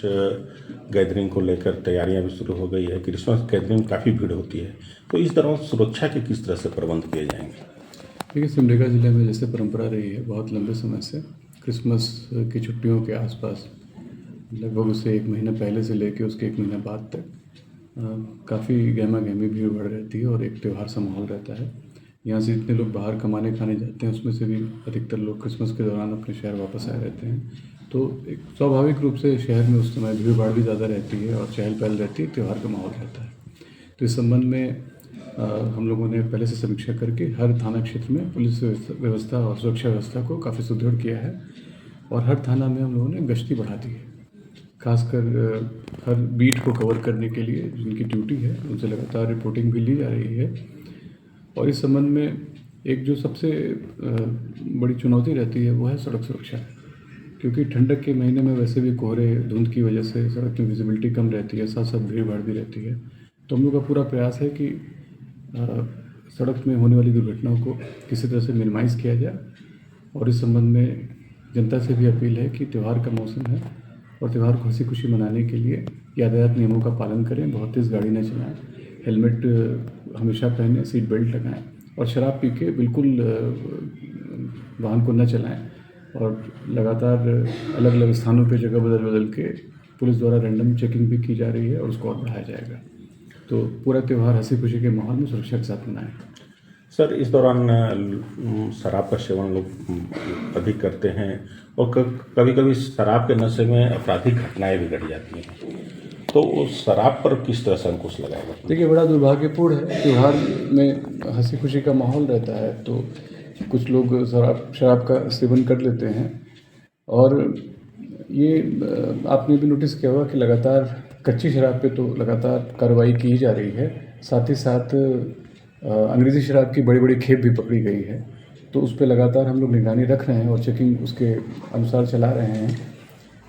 Gathering को लेकर तैयारियां भी शुरू हो गई है। क्रिसमस गैदरिंग में काफ़ी भीड़ होती है, तो इस दौरान सुरक्षा के किस तरह से प्रबंध किए जाएंगे? देखिए, सिमडेगा ज़िले में जैसे परंपरा रही है बहुत लंबे समय से, क्रिसमस की छुट्टियों के आसपास लगभग उससे 1 महीना पहले से लेके उसके 1 महीना बाद तक काफ़ी गहमा गहमी भीड़ भाड़ रहती है और एक त्यौहार सा माहौल रहता है। यहाँ से जितने लोग बाहर कमाने खाने जाते हैं उसमें से भी अधिकतर लोग क्रिसमस के दौरान अपने शहर वापस आए रहते हैं। तो एक स्वाभाविक रूप से शहर में उस समय भीड़ भाड़ भी ज़्यादा रहती है और चहल पहल रहती है, त्यौहार का माहौल रहता है। तो इस संबंध में हम लोगों ने पहले से समीक्षा करके हर थाना क्षेत्र में पुलिस व्यवस्था और सुरक्षा व्यवस्था को काफ़ी सुदृढ़ किया है और हर थाना में हम लोगों ने गश्ती बढ़ा दी है। खासकर हर बीट को कवर करने के लिए जिनकी ड्यूटी है उनसे लगातार रिपोर्टिंग भी ली जा रही है। और इस संबंध में एक जो सबसे बड़ी चुनौती रहती है वो है सड़क सुरक्षा, क्योंकि ठंडक के महीने में वैसे भी कोहरे धुंध की वजह से सड़क में विजिबिलिटी कम रहती है, साथ साथ भीड़ भाड़ भी रहती है। तो हम लोग का पूरा प्रयास है कि सड़क में होने वाली दुर्घटनाओं को किसी तरह से मिनिमाइज़ किया जाए। और इस संबंध में जनता से भी अपील है कि त्यौहार का मौसम है और त्यौहार को हंसी खुशी मनाने के लिए यातायात नियमों का पालन करें, बहुत तेज़ गाड़ी न चलाएं, हेलमेट हमेशा पहनें, सीट बेल्ट लगाएं और शराब पी के बिल्कुल वाहन को न चलाएं। और लगातार अलग अलग स्थानों पे जगह बदल बदल के पुलिस द्वारा रैंडम चेकिंग भी की जा रही है और उसको और बढ़ाया जाएगा। तो पूरा त्यौहार हंसी खुशी के माहौल में सुरक्षा के साथ मनाएं। सर, इस दौरान शराब का सेवन लोग अधिक करते हैं और कभी कभी शराब के नशे में आपराधिक घटनाएं भी घट जाती हैं, तो उस शराब पर किस तरह से अंकुश लगाएगा? देखिए, बड़ा दुर्भाग्यपूर्ण है, त्यौहार में हंसी खुशी का माहौल रहता है तो कुछ लोग शराब का सेवन कर लेते हैं। और ये आपने भी नोटिस किया होगा कि लगातार कच्ची शराब पे तो लगातार कार्रवाई की जा रही है, साथ ही साथ अंग्रेज़ी शराब की बड़ी बड़ी खेप भी पकड़ी गई है। तो उस पर लगातार हम लोग निगरानी रख रहे हैं और चेकिंग उसके अनुसार चला रहे हैं।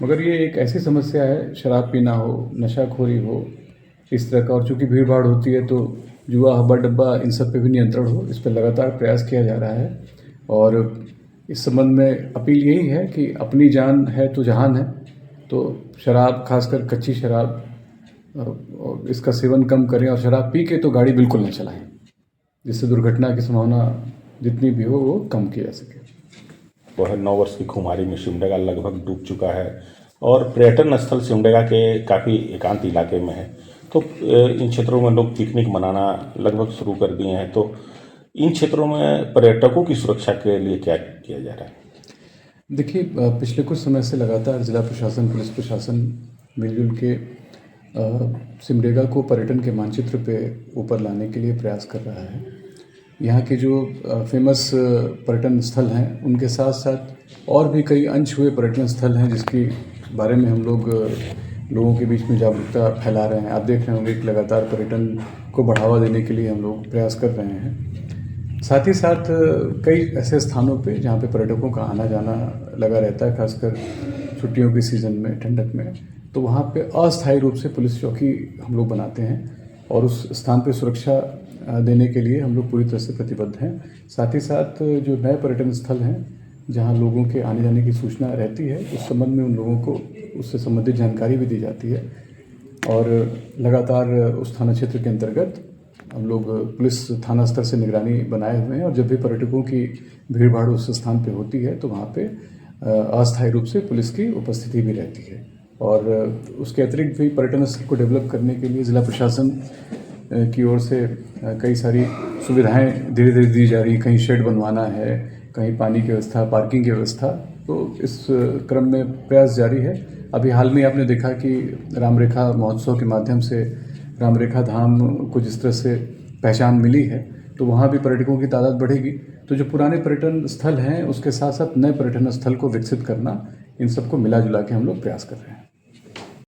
मगर ये एक ऐसी समस्या है, शराब पीना हो, नशाखोरी हो, इस तरह का, और चूँकि भीड़ भाड़ होती है तो जुआ हब्बा डब्बा इन सब पे भी नियंत्रण हो, इस पर लगातार प्रयास किया जा रहा है। और इस संबंध में अपील यही है कि अपनी जान है तो जहान है, तो शराब, खासकर कच्ची शराब, और इसका सेवन कम करें और शराब पी के तो गाड़ी बिल्कुल न चलाएं, जिससे दुर्घटना की संभावना जितनी भी हो वो कम की जा सके। वह 9 वर्ष की खुमारी में सिमडेगा लगभग डूब चुका है और पर्यटन स्थल सिमडेगा के काफ़ी एकांत इलाके में है, तो इन क्षेत्रों में लोग पिकनिक मनाना लगभग शुरू कर दिए हैं। तो इन क्षेत्रों में पर्यटकों की सुरक्षा के लिए क्या किया जा रहा है? देखिए, पिछले कुछ समय से लगातार जिला प्रशासन, पुलिस प्रशासन मिलजुल के सिमडेगा को पर्यटन के मानचित्र पे ऊपर लाने के लिए प्रयास कर रहा है। यहाँ के जो फेमस पर्यटन स्थल हैं उनके साथ साथ और भी कई अनछुए पर्यटन स्थल हैं जिसके बारे में हम लोग लोगों के बीच में जागरूकता फैला रहे हैं। आप देख रहे होंगे कि लगातार पर्यटन को बढ़ावा देने के लिए हम लोग प्रयास कर रहे हैं। साथ ही साथ कई ऐसे स्थानों पे जहाँ पे पर्यटकों का आना जाना लगा रहता है, खासकर छुट्टियों के सीज़न में, ठंडक में, तो वहाँ पे अस्थायी रूप से पुलिस चौकी हम लोग बनाते हैं और उस स्थान पे सुरक्षा देने के लिए हम लोग पूरी तरह से प्रतिबद्ध हैं। साथ ही साथ जो नए पर्यटन स्थल हैं जहाँ लोगों के आने जाने की सूचना रहती है, उस संबंध में उन लोगों को उससे संबंधित जानकारी भी दी जाती है। और लगातार उस थाना क्षेत्र के अंतर्गत हम लोग पुलिस थाना स्तर से निगरानी बनाए हुए हैं और जब भी पर्यटकों की भीड़ भाड़ उस स्थान पे होती है तो वहाँ पे अस्थायी रूप से पुलिस की उपस्थिति भी रहती है। और उसके अतिरिक्त भी पर्यटन स्थल को डेवलप करने के लिए ज़िला प्रशासन की ओर से कई सारी सुविधाएं धीरे धीरे दी जा रही। कहीं शेड बनवाना है, कहीं पानी की व्यवस्था, पार्किंग की व्यवस्था, तो इस क्रम में प्रयास जारी है। अभी हाल में आपने देखा कि रामरेखा महोत्सव के माध्यम से रामरेखा धाम को जिस तरह से पहचान मिली है, तो वहाँ भी पर्यटकों की तादाद बढ़ेगी। तो जो पुराने पर्यटन स्थल हैं उसके साथ साथ नए पर्यटन स्थल को विकसित करना, इन सबको मिला जुला के हम लोग प्रयास कर रहे हैं।